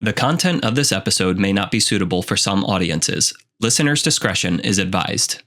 The content of this episode may not be suitable for some audiences. Listener's discretion is advised.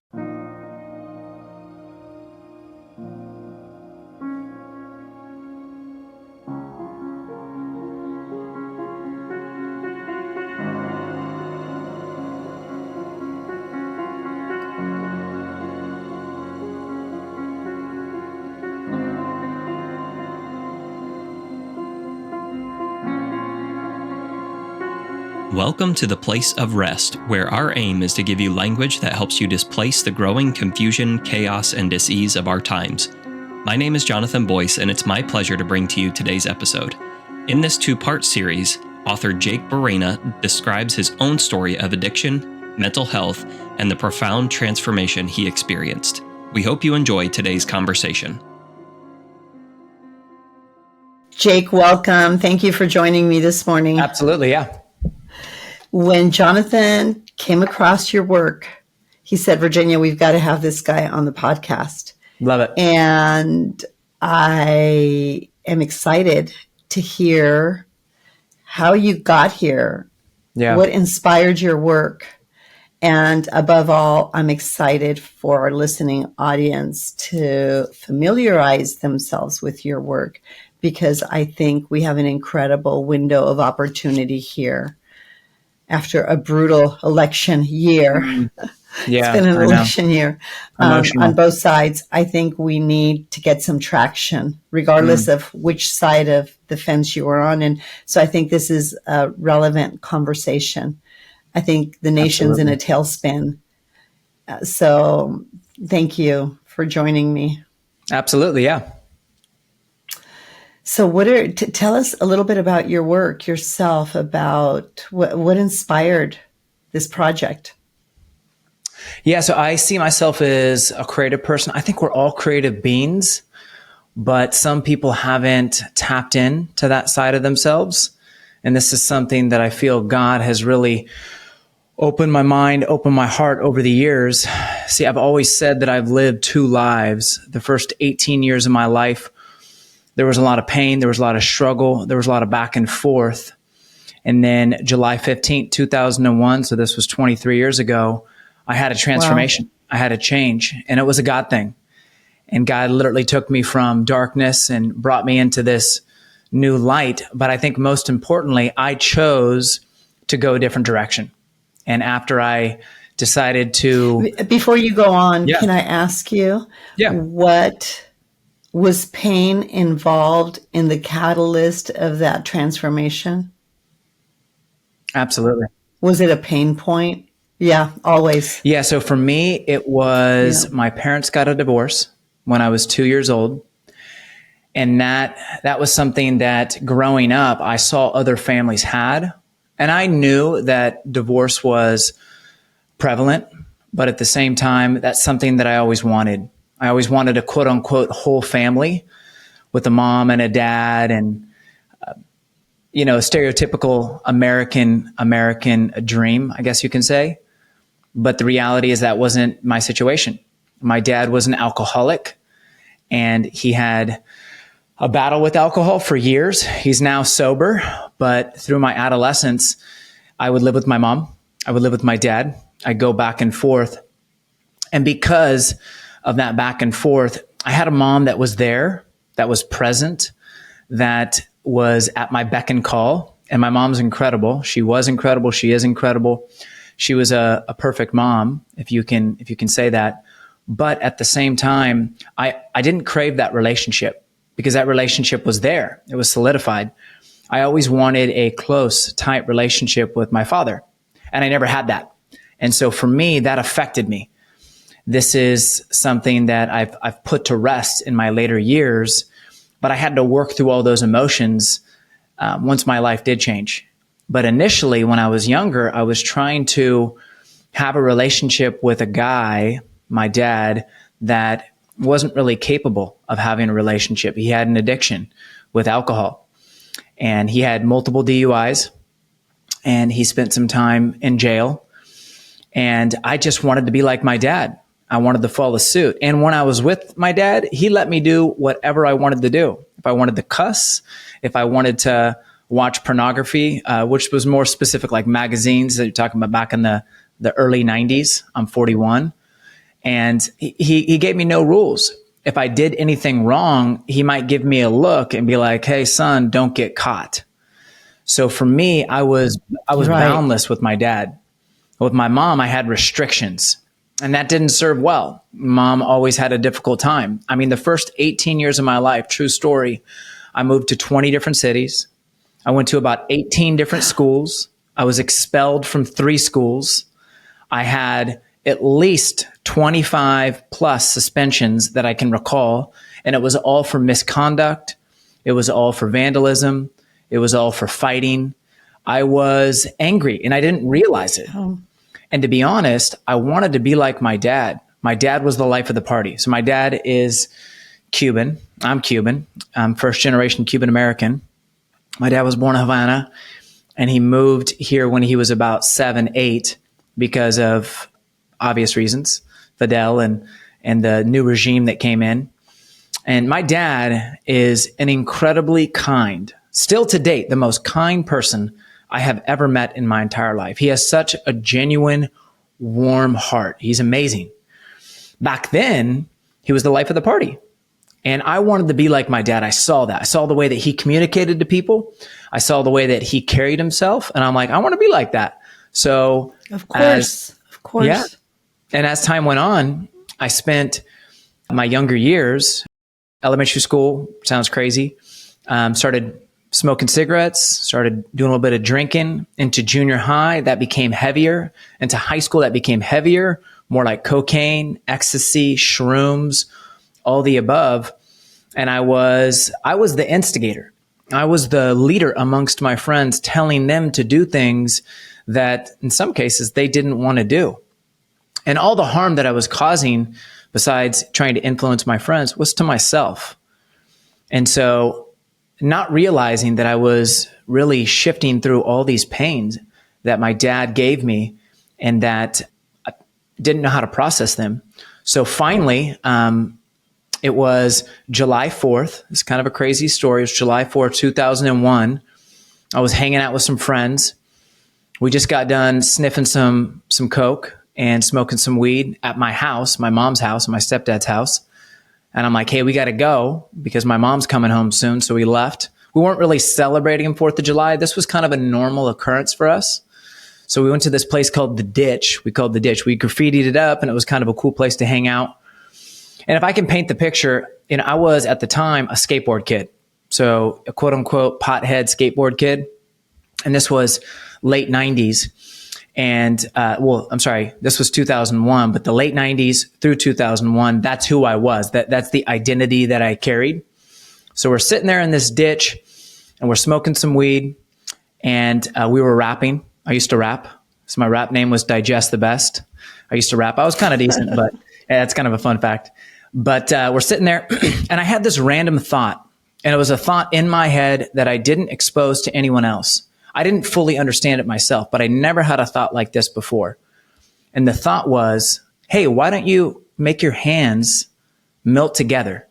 Welcome to the place of rest, where our aim is to give you language that helps you displace the growing confusion, chaos, and dis-ease of our times. My name is Jonathan Boyce, and it's my pleasure to bring to you today's episode. In this two-part series, author Jake Barrena describes his own story of addiction, mental health, and the profound transformation he experienced. We hope you enjoy today's conversation. Jake, welcome. Thank you for joining me this morning. Absolutely, yeah. When Jonathan came across your work, he said, Virginia, we've got to have this guy on the podcast. Love it. And I am excited to hear how you got here, what inspired your work. And above all, I'm excited for our listening audience to familiarize themselves with your work, because I think we have an incredible window of opportunity here. After a brutal election year. Yeah, it's been an election year on both sides. I think we need to get some traction, regardless of which side of the fence you are on. And so I think this is a relevant conversation. I think the nation's in a tailspin. So thank you for joining me. Absolutely, yeah. So tell us a little bit about your work, yourself, about what inspired this project. Yeah, so I see myself as a creative person. I think we're all creative beings, but some people haven't tapped in to that side of themselves. And this is something that I feel God has really opened my mind, opened my heart over the years. See, I've always said that I've lived two lives. The first 18 years of my life, there was a lot of pain. There was a lot of struggle. There was a lot of back and forth. And then July 15th, 2001, so this was 23 years ago, I had a transformation. Wow. I had a change, and it was a God thing. And God literally took me from darkness and brought me into this new light. But I think most importantly, I chose to go a different direction. And after I decided to... Before you go on, Can I ask you what... Was pain involved in the catalyst of that transformation? Absolutely. Was it a pain point? Yeah, always. Yeah, so for me, it was my parents got a divorce when I was 2 years old. And that was something that growing up, I saw other families had. And I knew that divorce was prevalent, but at the same time, that's something that I always wanted. I always wanted a quote unquote whole family with a mom and a dad and, a stereotypical American dream, I guess you can say. But the reality is that wasn't my situation. My dad was an alcoholic, and he had a battle with alcohol for years. He's now sober, but through my adolescence, I would live with my mom. I would live with my dad. I'd go back and forth. And because of that back and forth, I had a mom that was there, that was present, that was at my beck and call. And my mom's incredible. She was incredible. She is incredible. She was a perfect mom, if you can say that. But at the same time, I didn't crave that relationship, because that relationship was there. It was solidified. I always wanted a close, tight relationship with my father, and I never had that. And so for me, that affected me. This is something that I've put to rest in my later years, but I had to work through all those emotions once my life did change. But initially, when I was younger, I was trying to have a relationship with a guy, my dad, that wasn't really capable of having a relationship. He had an addiction with alcohol, and he had multiple DUIs, and he spent some time in jail. And I just wanted to be like my dad. I wanted to follow suit. And when I was with my dad, he let me do whatever I wanted to do. If I wanted to cuss, if I wanted to watch pornography, which was more specific, like magazines that you're talking about back in the early 90s. I'm 41. And he gave me no rules. If I did anything wrong, he might give me a look and be like, hey, son, don't get caught. So for me, I was boundless with my dad. With my mom, I had restrictions, and that didn't serve well. Mom always had a difficult time. I mean, the first 18 years of my life, true story, I moved to 20 different cities. I went to about 18 different schools. I was expelled from 3 schools. I had at least 25 plus suspensions that I can recall. And it was all for misconduct. It was all for vandalism. It was all for fighting. I was angry and I didn't realize it. Oh. And to be honest, I wanted to be like my dad. My dad was the life of the party. So my dad is Cuban. I'm Cuban. I'm first generation Cuban American. My dad was born in Havana and he moved here when he was about 7, 8 because of obvious reasons, Fidel and the new regime that came in. And my dad is an incredibly kind, still to date, the most kind person I have ever met in my entire life. He has such a genuine, warm heart. He's amazing. Back then, he was the life of the party. And I wanted to be like my dad. I saw that. I saw the way that he communicated to people. I saw the way that he carried himself. And I'm like, I want to be like that. So, of course. Yeah. And as time went on, I spent my younger years, elementary school, sounds crazy, started smoking cigarettes, started doing a little bit of drinking. Into junior high, that became heavier. Into high school, that became heavier, more like cocaine, ecstasy, shrooms, all the above. And I was the instigator. I was the leader amongst my friends, telling them to do things that in some cases they didn't want to do. And all the harm that I was causing, besides trying to influence my friends, was to myself. And so not realizing that I was really shifting through all these pains that my dad gave me and that I didn't know how to process them. So finally, it was July 4th. It's kind of a crazy story. It was July 4th, 2001. I was hanging out with some friends. We just got done sniffing some coke and smoking some weed at my house, my mom's house, my stepdad's house. And I'm like, hey, we got to go because my mom's coming home soon. So we left. We weren't really celebrating 4th of July. This was kind of a normal occurrence for us. So we went to this place called The Ditch. We called The Ditch. We graffitied it up and it was kind of a cool place to hang out. And if I can paint the picture, I was at the time a skateboard kid. So a quote unquote pothead skateboard kid. And this was late 90s. And, this was 2001, but the late 90s through 2001, that's who I was. That's the identity that I carried. So we're sitting there in this ditch and we're smoking some weed and we were rapping. I used to rap. So my rap name was Digest the Best. I used to rap. I was kind of decent, but that's kind of a fun fact. But we're sitting there and I had this random thought, and it was a thought in my head that I didn't expose to anyone else. I didn't fully understand it myself, but I never had a thought like this before. And the thought was, hey, why don't you make your hands melt together?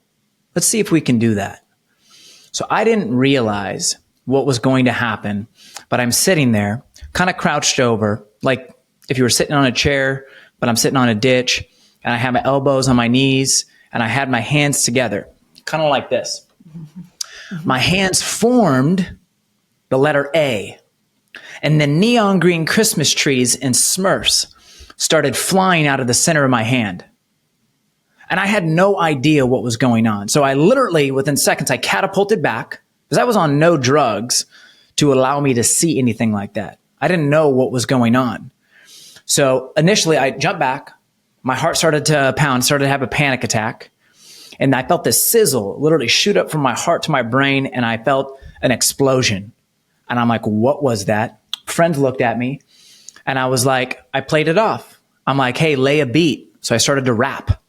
Let's see if we can do that. So I didn't realize what was going to happen, but I'm sitting there kind of crouched over, like if you were sitting on a chair, but I'm sitting on a ditch and I have my elbows on my knees and I had my hands together, kind of like this. My hands formed the letter A. And then neon green Christmas trees and Smurfs started flying out of the center of my hand. And I had no idea what was going on. So I literally, within seconds, I catapulted back because I was on no drugs to allow me to see anything like that. I didn't know what was going on. So initially I jumped back. My heart started to pound, started to have a panic attack. And I felt this sizzle literally shoot up from my heart to my brain. And I felt an explosion. And I'm like, what was that? Friends looked at me and I was like, I played it off. I'm like, hey, lay a beat. So I started to rap.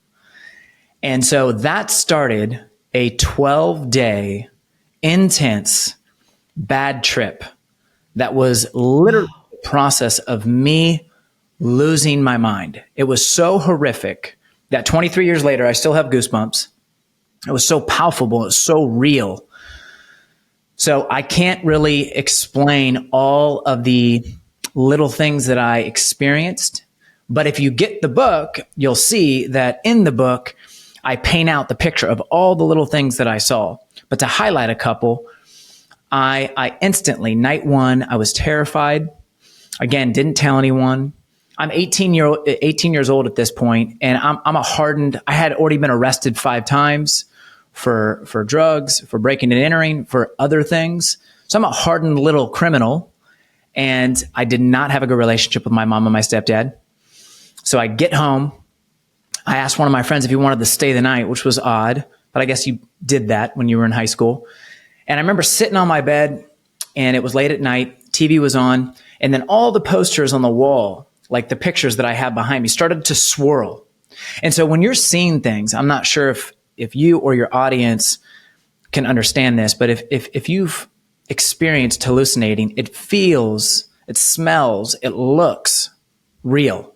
And so that started a 12-day intense bad trip that was literally the process of me losing my mind. It was so horrific that 23 years later, I still have goosebumps. It was so palpable. It was so real. So I can't really explain all of the little things that I experienced. But if you get the book, you'll see that in the book, I paint out the picture of all the little things that I saw. But to highlight a couple, I instantly, night one, I was terrified. Again, didn't tell anyone. I'm 18 years old at this point, and I had already been arrested 5 times for drugs, for breaking and entering, for other things. So I'm a hardened little criminal, and I did not have a good relationship with my mom and my stepdad. So I get home. I asked one of my friends if he wanted to stay the night, which was odd, but I guess you did that when you were in high school. And I remember sitting on my bed, and it was late at night, TV was on, and then all the posters on the wall, like the pictures that I had behind me, started to swirl. And so when you're seeing things, I'm not sure if you or your audience can understand this, but if you've experienced hallucinating, it feels, it smells, it looks real.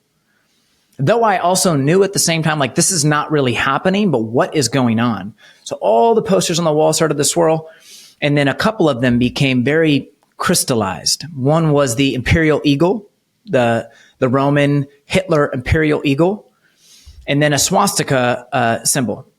Though I also knew at the same time, like, this is not really happening, but what is going on? So all the posters on the wall started to swirl, and then a couple of them became very crystallized. One was the imperial eagle, the Roman Hitler imperial eagle, and then a swastika symbol.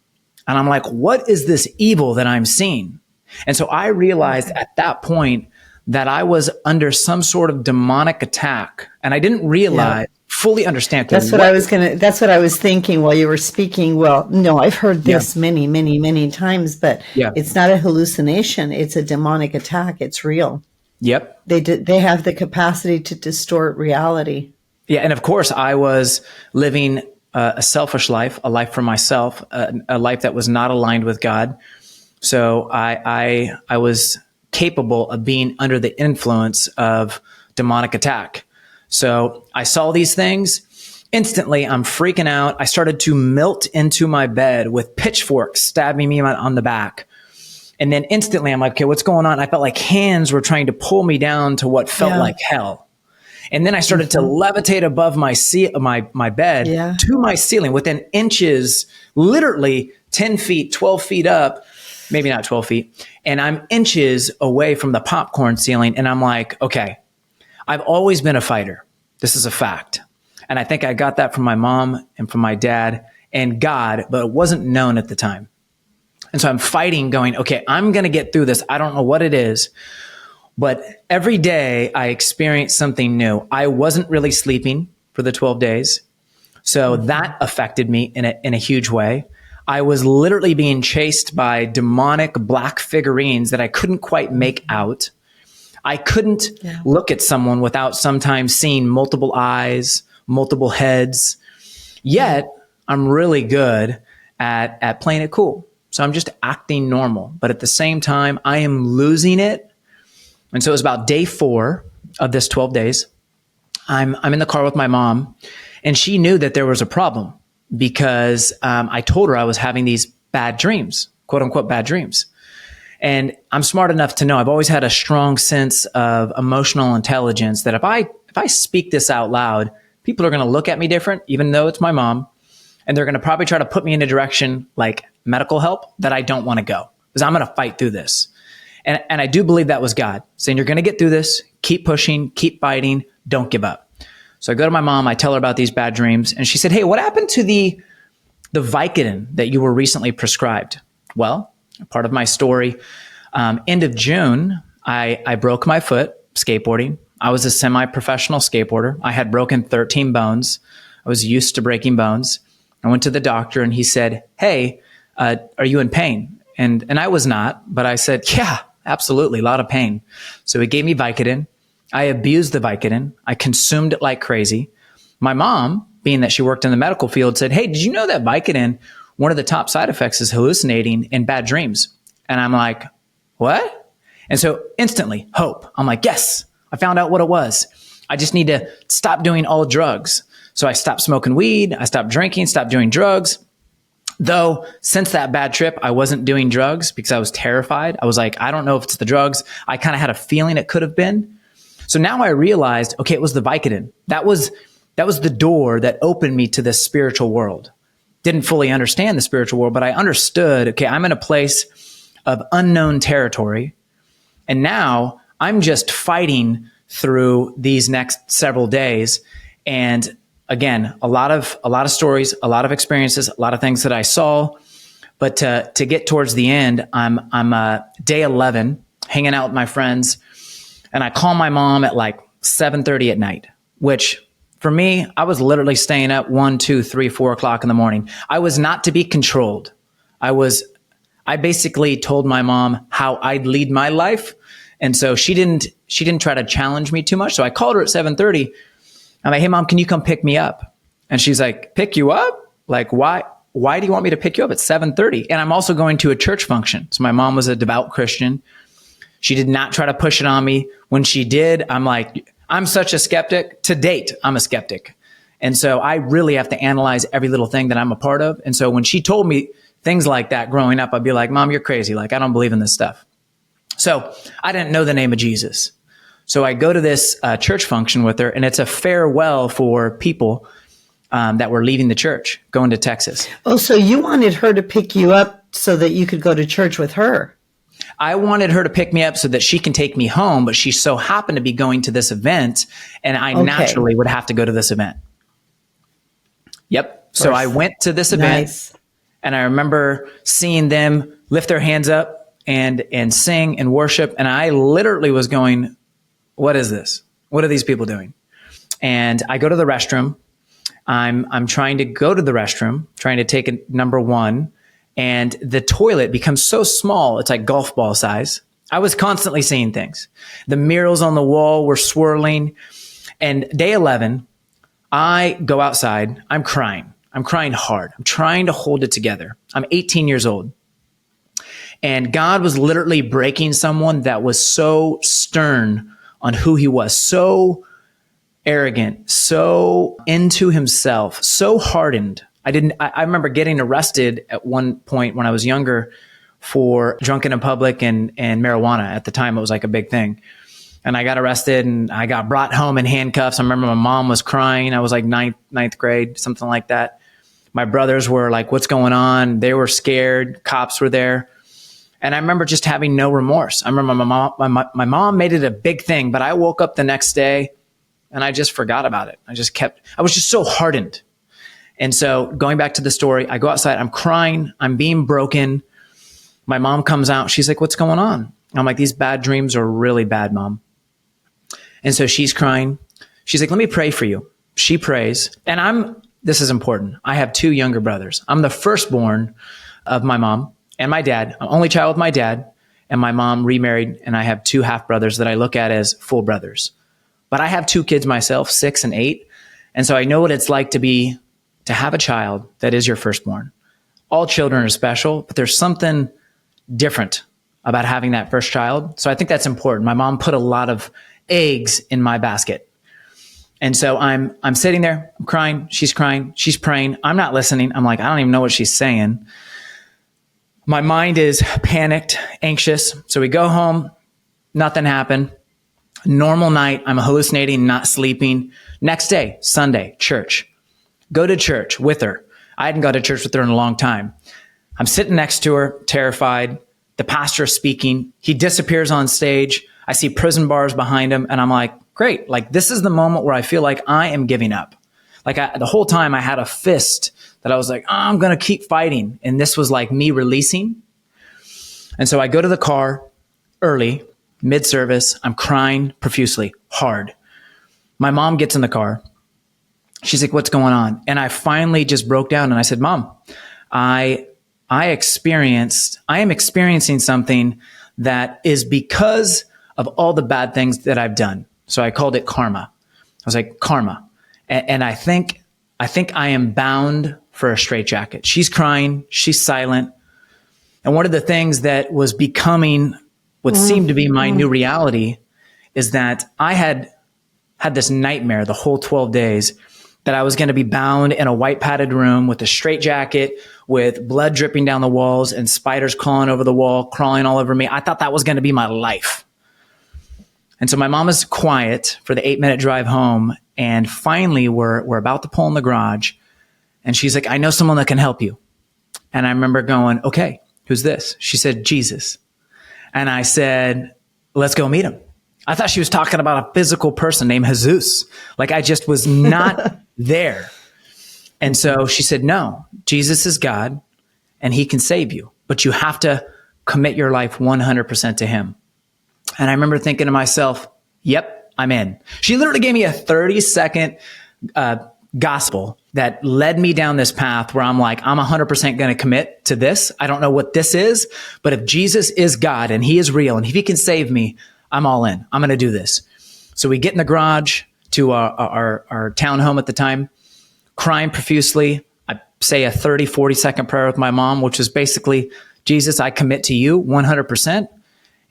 And I'm like, what is this evil that I'm seeing? And so I realized at that point that I was under some sort of demonic attack, and I didn't realize, fully understand. That's what I was thinking while you were speaking. Well, no, I've heard this many times, but it's not a hallucination. It's a demonic attack. It's real. Yep. They have the capacity to distort reality. Yeah. And of course I was living a selfish life, a life for myself, a life that was not aligned with God. So I was capable of being under the influence of demonic attack. So I saw these things. Instantly, I'm freaking out. I started to melt into my bed with pitchforks stabbing me on the back. And then instantly, I'm like, okay, what's going on? I felt like hands were trying to pull me down to what felt like hell. And then I started to levitate above my bed to my ceiling within inches, literally 10 feet, 12 feet up, maybe not 12 feet. And I'm inches away from the popcorn ceiling. And I'm like, okay, I've always been a fighter. This is a fact. And I think I got that from my mom and from my dad and God, but it wasn't known at the time. And so I'm fighting, going, okay, I'm going to get through this. I don't know what it is, but every day I experienced something new. I wasn't really sleeping for the 12 days. So that affected me in a huge way. I was literally being chased by demonic black figurines that I couldn't quite make out. I couldn't look at someone without sometimes seeing multiple eyes, multiple heads. Yet I'm really good at playing it cool. So I'm just acting normal. But at the same time, I am losing it. And so it was about day 4 of this 12 days. I'm in the car with my mom, and she knew that there was a problem because I told her I was having these bad dreams, quote unquote bad dreams. And I'm smart enough to know I've always had a strong sense of emotional intelligence that if I speak this out loud, people are going to look at me different, even though it's my mom. And they're going to probably try to put me in a direction like medical help that I don't want to go, because I'm going to fight through this. And I do believe that was God saying, you're going to get through this. Keep pushing, keep fighting. Don't give up. So I go to my mom. I tell her about these bad dreams. And she said, hey, what happened to the Vicodin that you were recently prescribed? Well, part of my story, end of June, I broke my foot skateboarding. I was a semi-professional skateboarder. I had broken 13 bones. I was used to breaking bones. I went to the doctor and he said, hey, are you in pain? And I was not, but I said, yeah, absolutely, a lot of pain. So he gave me Vicodin. I abused the Vicodin. I consumed it like crazy. My mom, being that she worked in the medical field, said, hey, did you know that Vicodin, one of the top side effects is hallucinating and bad dreams? And I'm like, what? And so instantly, hope. I'm like, yes, I found out what it was. I just need to stop doing all drugs. So I stopped smoking weed. I stopped drinking, stopped doing drugs. Though since that bad trip, I wasn't doing drugs because I was terrified. I was like, I don't know if it's the drugs. I kind of had a feeling it could have been. So now I realized, okay, it was the Vicodin. That was the door that opened me to this spiritual world. Didn't fully understand the spiritual world, but I understood, okay, I'm in a place of unknown territory. And now I'm just fighting through these next several days. And again, a lot of stories, a lot of experiences, a lot of things that I saw. But to get towards the end, I'm day 11, hanging out with my friends, and I call my mom at like 7:30 at night, which for me, I was literally staying up 1, 2, 3, 4 o'clock in the morning. I was not to be controlled. I basically told my mom how I'd lead my life. And so she didn't try to challenge me too much. So I called her at 7:30. I'm like, hey mom, can you come pick me up? And she's like, pick you up? Like, why do you want me to pick you up at 7:30? And I'm also going to a church function. So my mom was a devout Christian. She did not try to push it on me. When she did, I'm like, I'm such a skeptic. To date, I'm a skeptic. And so I really have to analyze every little thing that I'm a part of. And so when she told me things like that growing up, I'd be like, Mom, you're crazy. Like, I don't believe in this stuff. So I didn't know the name of Jesus. So I go to this church function with her, and it's a farewell for people that were leaving the church, going to Texas. Oh, so you wanted her to pick you up so that you could go to church with her? I wanted her to pick me up so that she can take me home, but she so happened to be going to this event, and I naturally would have to go to this event. Yep. So I went to this event, and I remember seeing them lift their hands up and sing and worship, and I literally was going, what is this? What are these people doing? And I go to the restroom. I'm trying to go to the restroom, trying to take a number one, and the toilet becomes so small, it's like golf ball size. I was constantly seeing things. The murals on the wall were swirling. And day 11, I go outside. I'm crying. I'm crying hard. I'm trying to hold it together. I'm 18 years old. And God was literally breaking someone that was so stern on who he was, so arrogant, so into himself, so hardened. I remember getting arrested at one point when I was younger for drunken in public and marijuana. At the time, it was like a big thing. And I got arrested and I got brought home in handcuffs. I remember my mom was crying. I was like ninth grade, something like that. My brothers were like, what's going on? They were scared. Cops were there. And I remember just having no remorse. I remember my mom made it a big thing, but I woke up the next day and I just forgot about it. I was just so hardened. And so going back to the story, I go outside, I'm crying, I'm being broken. My mom comes out. She's like, what's going on? I'm like, these bad dreams are really bad, Mom. And so she's crying. She's like, let me pray for you. She prays. And this is important. I have 2 younger brothers. I'm the firstborn of my mom and my dad. I'm only child with my dad, and my mom remarried, and I have 2 half brothers that I look at as full brothers. But I have 2 kids myself, 6 and 8. And so I know what it's like to have a child that is your firstborn. All children are special, but there's something different about having that first child. So I think that's important. My mom put a lot of eggs in my basket. And so I'm sitting there, I'm crying, she's praying. I'm not listening. I'm like, I don't even know what she's saying. My mind is panicked, anxious. So we go home, nothing happened. Normal night, I'm hallucinating, not sleeping. Next day, Sunday, church. Go to church with her. I hadn't gone to church with her in a long time. I'm sitting next to her, terrified. The pastor is speaking. He disappears on stage. I see prison bars behind him, and I'm like, great. Like, this is the moment where I feel like I am giving up. Like, the whole time I had a fist that I was like, I'm going to keep fighting. And this was like me releasing. And so I go to the car early, mid-service. I'm crying profusely, hard. My mom gets in the car. She's like, what's going on? And I finally just broke down and I said, Mom, I am experiencing something that is because of all the bad things that I've done. So I called it karma. I was like, karma. And I think I am bound for a straitjacket. She's crying. She's silent. And one of the things that was becoming what seemed to be my new reality is that I had this nightmare the whole 12 days that I was going to be bound in a white padded room with a straitjacket, with blood dripping down the walls and spiders crawling over the wall, crawling all over me. I thought that was going to be my life. And so my mom is quiet for the 8-minute drive home. And finally we're about to pull in the garage. And she's like, I know someone that can help you. And I remember going, okay, who's this? She said, Jesus. And I said, let's go meet him. I thought she was talking about a physical person named Jesus. Like I just was not there. And so she said, no, Jesus is God and he can save you, but you have to commit your life 100% to him. And I remember thinking to myself, yep, I'm in. She literally gave me a 30-second gospel that led me down this path where I'm like, I'm 100% going to commit to this. I don't know what this is, but if Jesus is God and he is real and if he can save me, I'm all in. I'm going to do this. So we get in the garage to our townhome at the time, crying profusely. I say a 30, 40-second prayer with my mom, which is basically, Jesus, I commit to you 100%,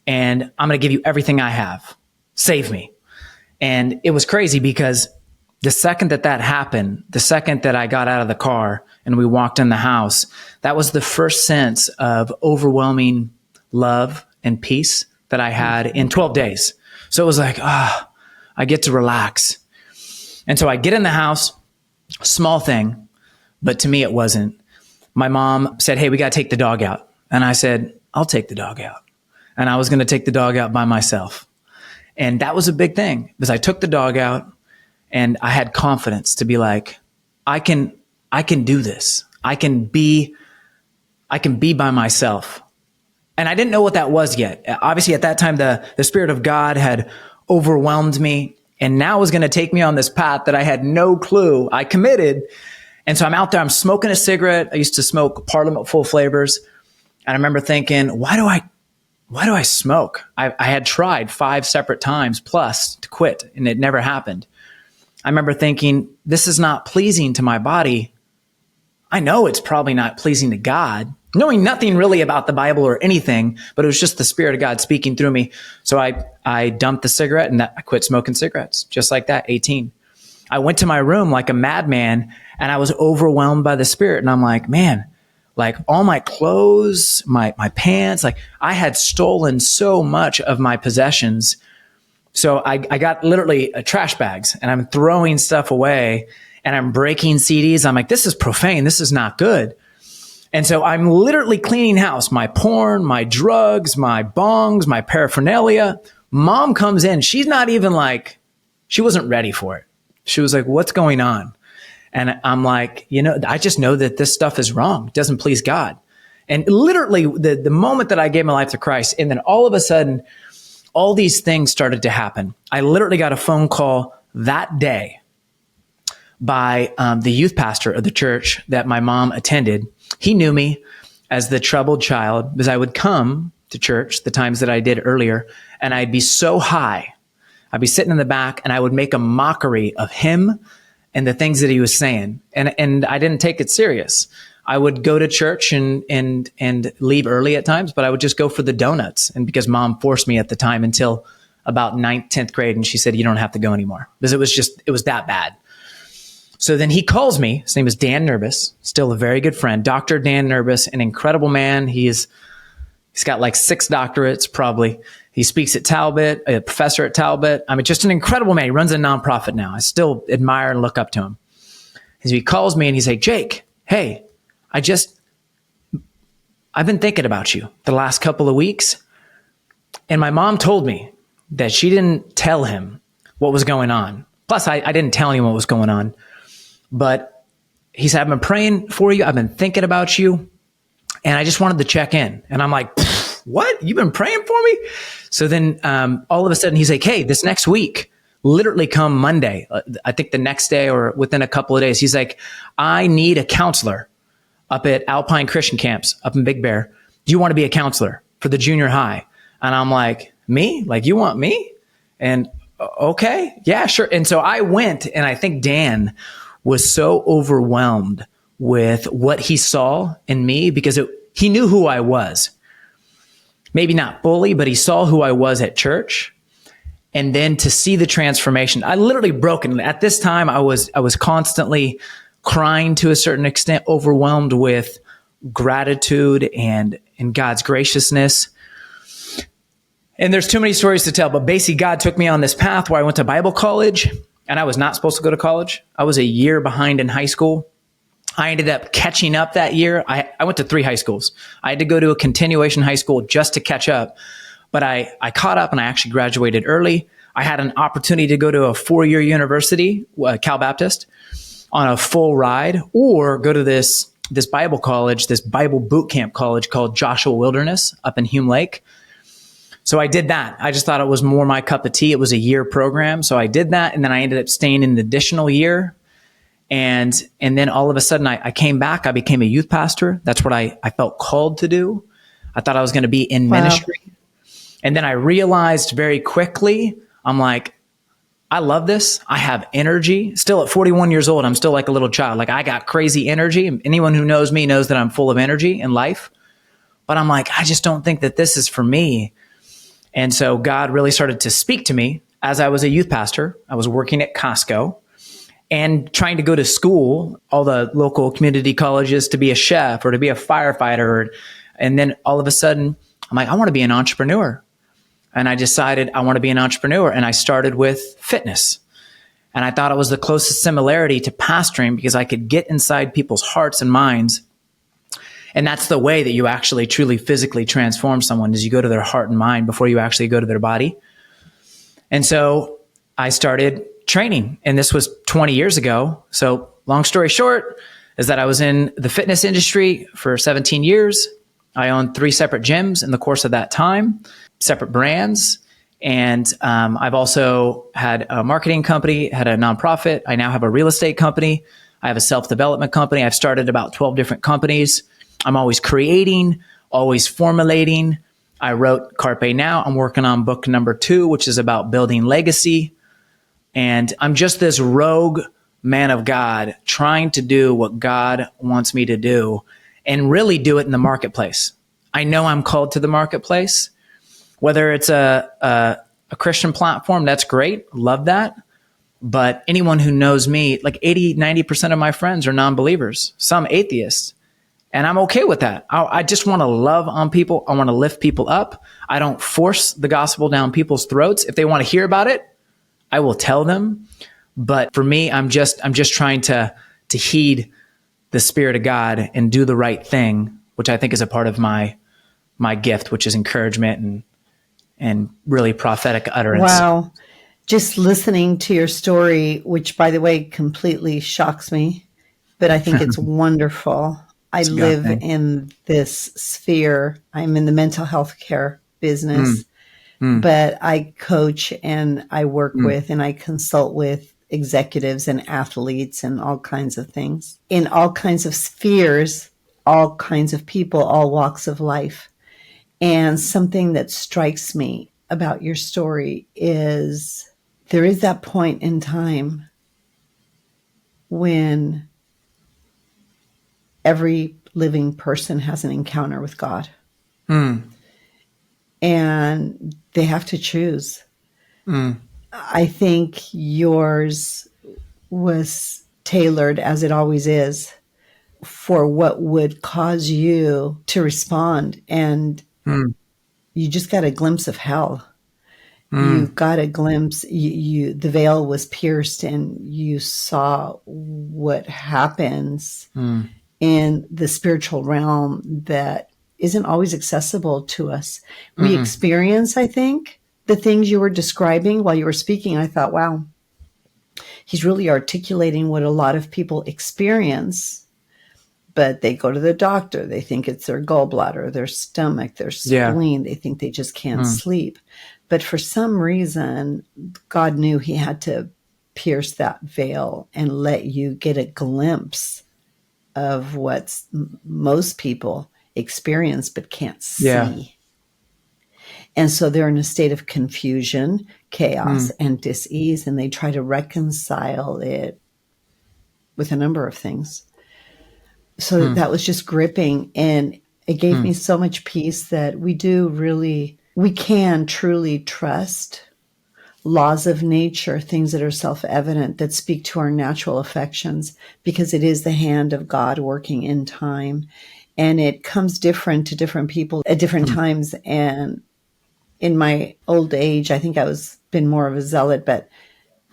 and I'm going to give you everything I have. Save me. And it was crazy because the second that happened, the second that I got out of the car and we walked in the house, that was the first sense of overwhelming love and peace that I had in 12 days. So it was like, I get to relax. And so I get in the house, small thing, but to me it wasn't. My mom said, hey, we got to take the dog out. And I said, I'll take the dog out. And I was going to take the dog out by myself. And that was a big thing because I took the dog out and I had confidence to be like, I can do this. I can be by myself. And I didn't know what that was yet. Obviously at that time, the Spirit of God had overwhelmed me and now was going to take me on this path that I had no clue. I committed. And so I'm out there, I'm smoking a cigarette. I used to smoke Parliament full flavors. And I remember thinking, why do I smoke? I had tried 5 separate times plus to quit and it never happened. I remember thinking, this is not pleasing to my body. I know it's probably not pleasing to God, knowing nothing really about the Bible or anything, but it was just the Spirit of God speaking through me. So I dumped the cigarette and I quit smoking cigarettes just like that, 18. I went to my room like a madman and I was overwhelmed by the Spirit. And I'm like, man, like all my clothes, my pants, like I had stolen so much of my possessions. So I got literally trash bags and I'm throwing stuff away and I'm breaking CDs. I'm like, this is profane. This is not good. And so I'm literally cleaning house, my porn, my drugs, my bongs, my paraphernalia. Mom comes in. She's not even like, she wasn't ready for it. She was like, what's going on? And I'm like, I just know that this stuff is wrong. It doesn't please God. And literally the moment that I gave my life to Christ, and then all of a sudden, all these things started to happen. I literally got a phone call that day by the youth pastor of the church that my mom attended. He knew me as the troubled child because I would come to church the times that I did earlier, and I'd be so high. I'd be sitting in the back and I would make a mockery of him and the things that he was saying. And I didn't take it serious. I would go to church and leave early at times, but I would just go for the donuts. And because mom forced me at the time until about 9th, 10th grade. And she said, you don't have to go anymore because it was that bad. So then he calls me. His name is Dan Nervous, still a very good friend. Dr. Dan Nervous, an incredible man. He's got like 6 doctorates probably. He speaks at Talbot, a professor at Talbot. I mean, just an incredible man. He runs a nonprofit now. I still admire and look up to him. So he calls me and he's like, Jake, hey, I've been thinking about you the last couple of weeks. And my mom told me that she didn't tell him what was going on. Plus, I didn't tell him what was going on. But he said, I've been praying for you. I've been thinking about you. And I just wanted to check in. And I'm like, what? You've been praying for me? So then all of a sudden he's like, hey, this next week, literally come Monday, I think the next day or within a couple of days, he's like, I need a counselor up at Alpine Christian Camps up in Big Bear. Do you want to be a counselor for the junior high? And I'm like, me? Like, you want me? And okay, yeah, sure. And so I went, and I think Dan was so overwhelmed with what he saw in me because he knew who I was. Maybe not fully, but he saw who I was at church. And then to see the transformation, I literally broken. At this time, I was constantly crying to a certain extent, overwhelmed with gratitude and God's graciousness. And there's too many stories to tell, but basically God took me on this path where I went to Bible college, and I was not supposed to go to college. I was a year behind in high school. I ended up catching up that year. I went to 3 high schools. I had to go to a continuation high school just to catch up. but I caught up and I actually graduated early. I had an opportunity to go to a 4-year university, Cal Baptist, on a full ride, or go to this Bible college, this Bible boot camp college called Joshua Wilderness up in Hume Lake. So I did that. I just thought it was more my cup of tea. It was a year program. So I did that. And then I ended up staying an additional year. And then all of a sudden I came back. I became a youth pastor. That's what I felt called to do. I thought I was going to be in ministry. And then I realized very quickly, I'm like, I love this. I have energy. Still at 41 years old, I'm still like a little child. Like I got crazy energy. Anyone who knows me knows that I'm full of energy in life. But I'm like, I just don't think that this is for me. And so God really started to speak to me as I was a youth pastor. I was working at Costco and trying to go to school, all the local community colleges, to be a chef or to be a firefighter. And then all of a sudden, I'm like, I want to be an entrepreneur. And I decided I want to be an entrepreneur. And I started with fitness. And I thought it was the closest similarity to pastoring because I could get inside people's hearts and minds. And that's the way that you actually truly physically transform someone, is you go to their heart and mind before you actually go to their body. And so I started training, and this was 20 years ago. So long story short is that I was in the fitness industry for 17 years. I owned 3 separate gyms in the course of that time, separate brands. And I've also had a marketing company, had a nonprofit. I now have a real estate company. I have a self-development company. I've started about 12 different companies. I'm always creating, always formulating. I wrote Carpe Now. I'm working on book number 2, which is about building legacy. And I'm just this rogue man of God trying to do what God wants me to do and really do it in the marketplace. I know I'm called to the marketplace, whether it's a Christian platform, that's great. Love that. But anyone who knows me, like 80-90% of my friends are non-believers, some atheists. And I'm okay with that. I just want to love on people. I want to lift people up. I don't force the gospel down people's throats. If they want to hear about it, I will tell them. But for me, I'm just trying to heed the Spirit of God and do the right thing, which I think is a part of my gift, which is encouragement and really prophetic utterance. Wow. Just listening to your story, which, by the way, completely shocks me, but I think it's wonderful. I live in this sphere. I'm in the mental health care business, but I coach and I work with and I consult with executives and athletes and all kinds of things in all kinds of spheres, all kinds of people, all walks of life. And something that strikes me about your story is there is that point in time when every living person has an encounter with God. And they have to choose. I think yours was tailored, as it always is, for what would cause you to respond. And you just got a glimpse of hell. You got a glimpse, the veil was pierced and you saw what happens in the spiritual realm that isn't always accessible to us. We experience, I think, the things you were describing while you were speaking. I thought, wow, he's really articulating what a lot of people experience, but they go to the doctor. They think it's their gallbladder, their stomach, their spleen. They think they just can't sleep. But for some reason, God knew he had to pierce that veil and let you get a glimpse of what most people experience but can't see. And so they're in a state of confusion, chaos, and dis-ease, and they try to reconcile it with a number of things. So that was just gripping, and it gave me so much peace that we can truly trust laws of nature, things that are self-evident, that speak to our natural affections, because it is the hand of God working in time. And it comes different to different people at different times. And in my old age, I think been more of a zealot, but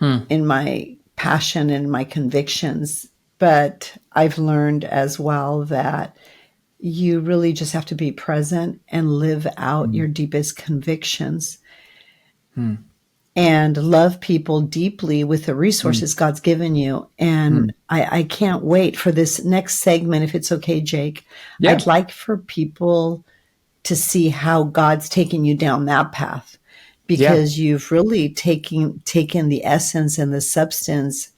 in my passion and my convictions. But I've learned as well that you really just have to be present and live out your deepest convictions and love people deeply with the resources God's given you. And I can't wait for this next segment, if it's okay, Jake. Yeah. I'd like for people to see how God's taking you down that path, because you've really taken the essence and the substance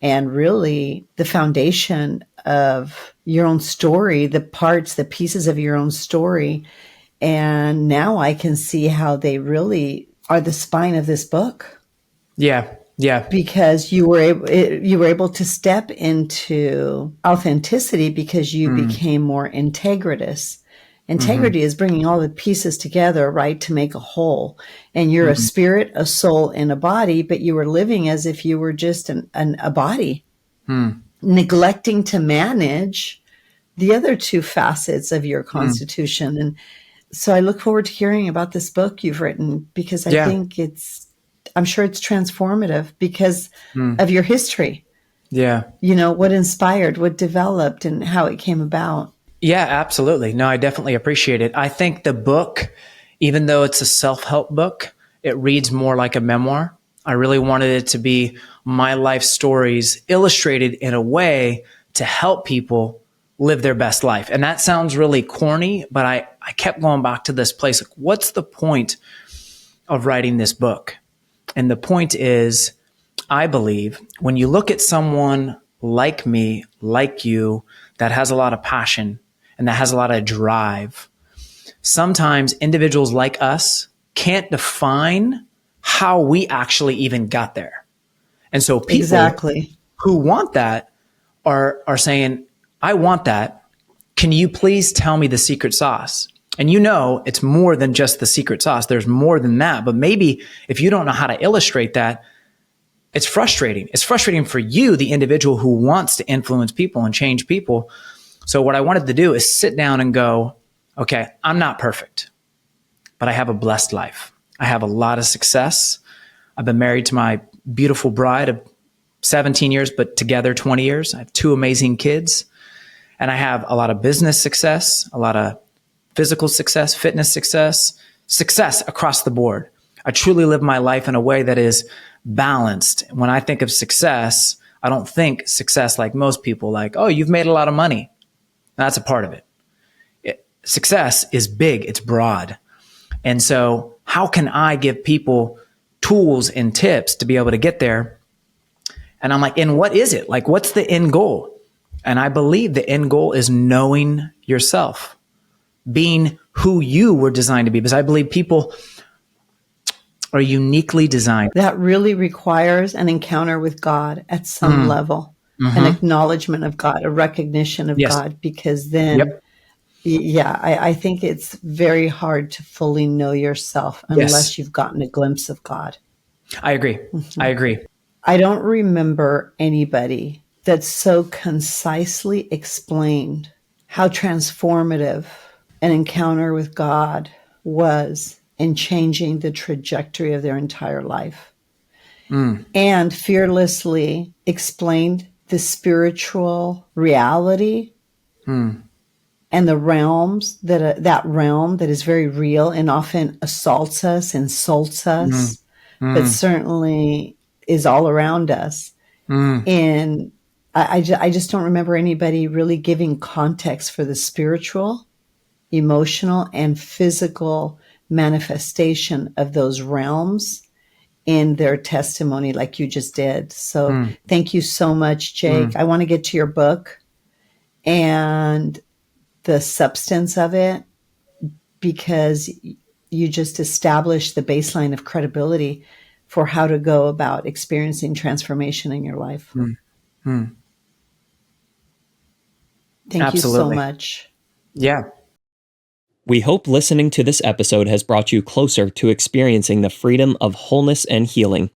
and really the foundation of your own story, the pieces of your own story. And now I can see how they really are the spine of this book. Yeah. Yeah. Because you were able to step into authenticity because you became more integritous. Integrity is bringing all the pieces together, right, to make a whole. And you're a spirit, a soul, and a body, but you were living as if you were just a body, neglecting to manage the other two facets of your constitution. And so I look forward to hearing about this book you've written, because I think I'm sure it's transformative because of your history. Yeah. You know, what inspired, what developed, and how it came about. Yeah, absolutely. No, I definitely appreciate it. I think the book, even though it's a self-help book, it reads more like a memoir. I really wanted it to be my life stories illustrated in a way to help people live their best life. And that sounds really corny, but I kept going back to this place. Like, what's the point of writing this book? And the point is, I believe when you look at someone like me, like you, that has a lot of passion and that has a lot of drive, sometimes individuals like us can't define how we actually even got there. And so people who want that are saying, I want that. Can you please tell me the secret sauce? And you know, it's more than just the secret sauce. There's more than that. But maybe if you don't know how to illustrate that, it's frustrating. It's frustrating for you, the individual who wants to influence people and change people. So what I wanted to do is sit down and go, okay, I'm not perfect, but I have a blessed life. I have a lot of success. I've been married to my beautiful bride of 17 years, but together 20 years. I have 2 amazing kids, and I have a lot of business success, a lot of physical success, fitness success across the board. I truly live my life in a way that is balanced. When I think of success, I don't think success like most people, like, oh, you've made a lot of money. That's a part of it. Success is big. It's broad. And so how can I give people tools and tips to be able to get there? And I'm like, and what is it? Like, what's the end goal? And I believe the end goal is knowing yourself, being who you were designed to be, because I believe people are uniquely designed. That really requires an encounter with God at some level, an acknowledgement of God, a recognition of God, because then, I think it's very hard to fully know yourself unless you've gotten a glimpse of God. I agree. I agree. I don't remember anybody that so concisely explained how transformative an encounter with God was in changing the trajectory of their entire life, and fearlessly explained the spiritual reality and the realms that realm that is very real and often assaults us, insults us, but certainly is all around us. And I just don't remember anybody really giving context for the spiritual, emotional, and physical manifestation of those realms in their testimony like you just did. So thank you so much, Jake. I want to get to your book and the substance of it, because you just established the baseline of credibility for how to go about experiencing transformation in your life. Thank you so much. Yeah. We hope listening to this episode has brought you closer to experiencing the freedom of wholeness and healing.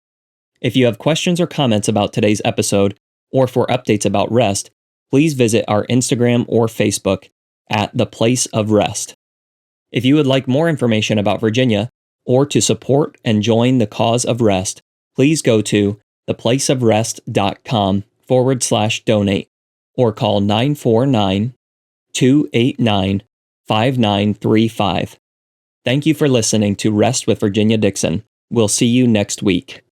If you have questions or comments about today's episode, or for updates about R.E.S.T, please visit our Instagram or Facebook at The Place of R.E.S.T. If you would like more information about Virginia, or to support and join the cause of R.E.S.T, please go to theplaceofrest.com/donate or call 949 289 5935. Thank you for listening to Rest with Virginia Dixon. We'll see you next week.